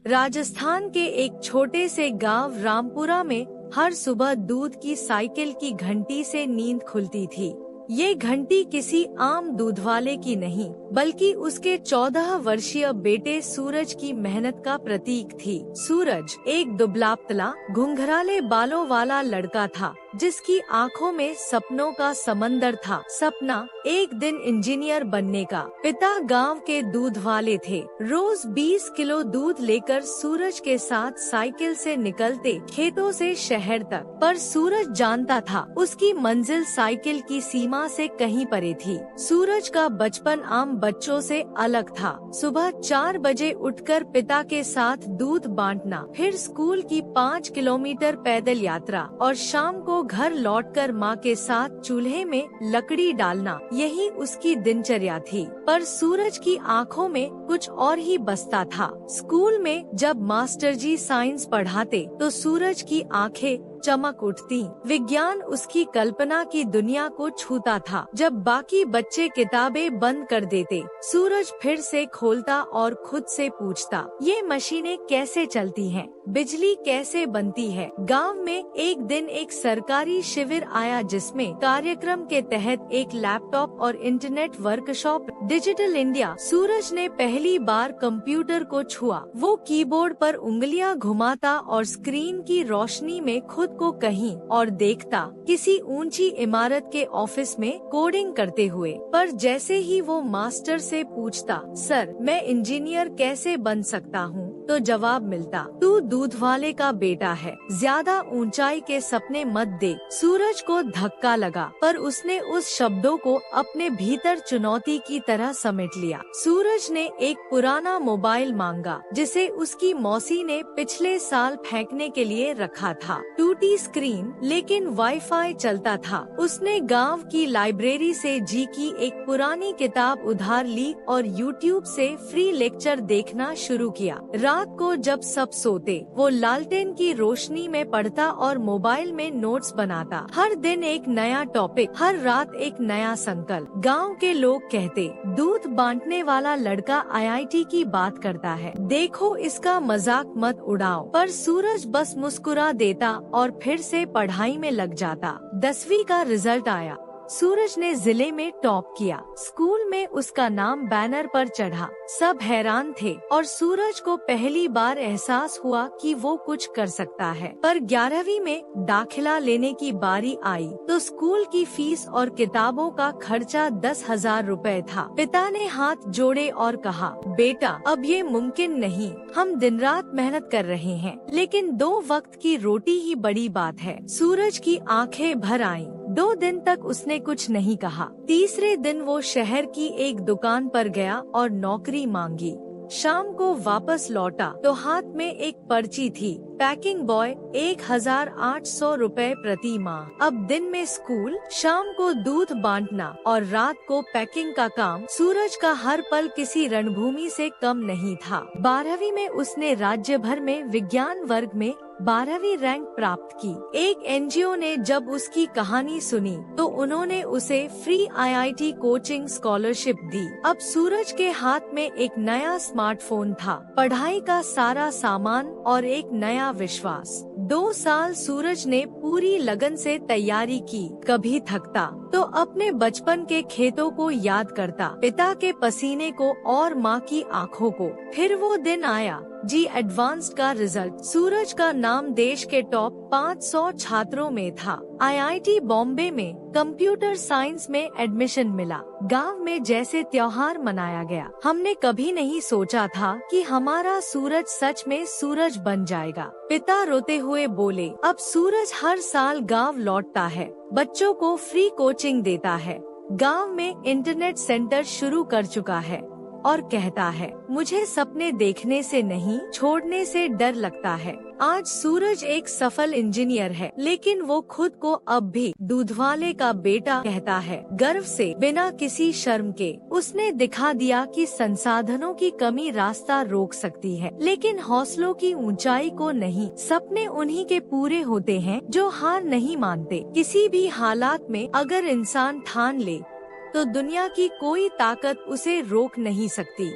राजस्थान के एक छोटे से गांव रामपुरा में हर सुबह दूध की साइकिल की घंटी से नींद खुलती थी। ये घंटी किसी आम दूध वाले की नहीं, बल्कि उसके 14 वर्षीय बेटे सूरज की मेहनत का प्रतीक थी। सूरज एक दुबला-पतला, घुंघराले बालों वाला लड़का था, जिसकी आंखों में सपनों का समंदर था। सपना एक दिन इंजीनियर बनने का। पिता गांव के दूध वाले थे। रोज 20 किलो दूध लेकर सूरज के साथ साइकिल से निकलते खेतों से शहर तक। पर सूरज जानता था, उसकी मंजिल साइकिल की सीमा से कहीं परे थी। सूरज का बचपन आम बच्चों से अलग था। सुबह 4 बजे उठकर पिता के साथ दूध बांटना, फिर स्कूल की 5 किलोमीटर पैदल यात्रा और शाम को घर लौटकर माँ के साथ चूल्हे में लकड़ी डालना, यही उसकी दिनचर्या थी। पर सूरज की आंखों में कुछ और ही बसता था। स्कूल में जब मास्टर जी साइंस पढ़ाते तो सूरज की आंखें चमक उठती। विज्ञान उसकी कल्पना की दुनिया को छूता था। जब बाकी बच्चे किताबें बंद कर देते, सूरज फिर से खोलता और खुद से पूछता, ये मशीनें कैसे चलती हैं? बिजली कैसे बनती है? गांव में एक दिन एक सरकारी शिविर आया, जिसमें कार्यक्रम के तहत एक लैपटॉप और इंटरनेट वर्कशॉप, डिजिटल इंडिया। सूरज ने पहली बार कंप्यूटर को छुआ। वो कीबोर्ड पर उंगलियां घुमाता और स्क्रीन की रोशनी में खुद को कहीं और देखता, किसी ऊंची इमारत के ऑफिस में कोडिंग करते हुए। पर जैसे ही वो मास्टर से पूछता, सर मैं इंजीनियर कैसे बन सकता हूँ, तो जवाब मिलता, तू दूध वाले का बेटा है, ज्यादा ऊंचाई के सपने मत दे। सूरज को धक्का लगा, पर उसने उस शब्दों को अपने भीतर चुनौती की तरह समेट लिया। सूरज ने एक पुराना मोबाइल मांगा, जिसे उसकी मौसी ने पिछले साल फेंकने के लिए रखा था। टूटी स्क्रीन, लेकिन वाईफाई चलता था। उसने गांव की लाइब्रेरी से जी की एक पुरानी किताब उधार ली और यूट्यूब से फ्री लेक्चर देखना शुरू किया। रात को जब सब सोते, वो लालटेन की रोशनी में पढ़ता और मोबाइल में नोट्स बनाता। हर दिन एक नया टॉपिक, हर रात एक नया संकल्प। गांव के लोग कहते, दूध बांटने वाला लड़का IIT की बात करता है, देखो इसका मजाक मत उड़ाओ। पर सूरज बस मुस्कुरा देता और फिर से पढ़ाई में लग जाता। 10वीं का रिजल्ट आया। सूरज ने जिले में टॉप किया। स्कूल में उसका नाम बैनर पर चढ़ा। सब हैरान थे और सूरज को पहली बार एहसास हुआ कि वो कुछ कर सकता है। पर 11वीं में दाखिला लेने की बारी आई तो स्कूल की फीस और किताबों का खर्चा 10,000 रुपए था। पिता ने हाथ जोड़े और कहा, बेटा अब ये मुमकिन नहीं, हम दिन रात मेहनत कर रहे हैं, लेकिन 2 वक्त की रोटी ही बड़ी बात है। सूरज की आंखें भर आईं। 2 दिन तक उसने कुछ नहीं कहा। तीसरे दिन वो शहर की एक दुकान पर गया और नौकरी मांगी। शाम को वापस लौटा तो हाथ में एक पर्ची थी, पैकिंग बॉय, 1,800 रुपए प्रति माह। अब दिन में स्कूल, शाम को दूध बांटना और रात को पैकिंग का काम। सूरज का हर पल किसी रणभूमि से कम नहीं था। 12वीं में उसने राज्य भर में विज्ञान वर्ग में 12वीं रैंक प्राप्त की। एक NGO ने जब उसकी कहानी सुनी तो उन्होंने उसे फ्री IIT कोचिंग स्कॉलरशिप दी। अब सूरज के हाथ में एक नया स्मार्टफोन था, पढ़ाई का सारा सामान और एक नया विश्वास। 2 साल सूरज ने पूरी लगन से तैयारी की। कभी थकता तो अपने बचपन के खेतों को याद करता, पिता के पसीने को और माँ की आँखों को। फिर वो दिन आया, एडवांस्ड का रिजल्ट। सूरज का नाम देश के टॉप 500 छात्रों में था। IIT बॉम्बे में कंप्यूटर साइंस में एडमिशन मिला। गांव में जैसे त्योहार मनाया गया। हमने कभी नहीं सोचा था कि हमारा सूरज सच में सूरज बन जाएगा। पिता रोते हुए बोले, अब सूरज हर साल गांव लौटता है, बच्चों को फ्री कोचिंग देता है, गांव में इंटरनेट सेंटर शुरू कर चुका है और कहता है, मुझे सपने देखने से नहीं, छोड़ने से डर लगता है। आज सूरज एक सफल इंजीनियर है, लेकिन वो खुद को अब भी दूध वाले का बेटा कहता है, गर्व से, बिना किसी शर्म के। उसने दिखा दिया कि संसाधनों की कमी रास्ता रोक सकती है, लेकिन हौसलों की ऊंचाई को नहीं। सपने उन्हीं के पूरे होते हैं जो हार नहीं मानते। किसी भी हालात में अगर इंसान ठान ले तो दुनिया की कोई ताकत उसे रोक नहीं सकती।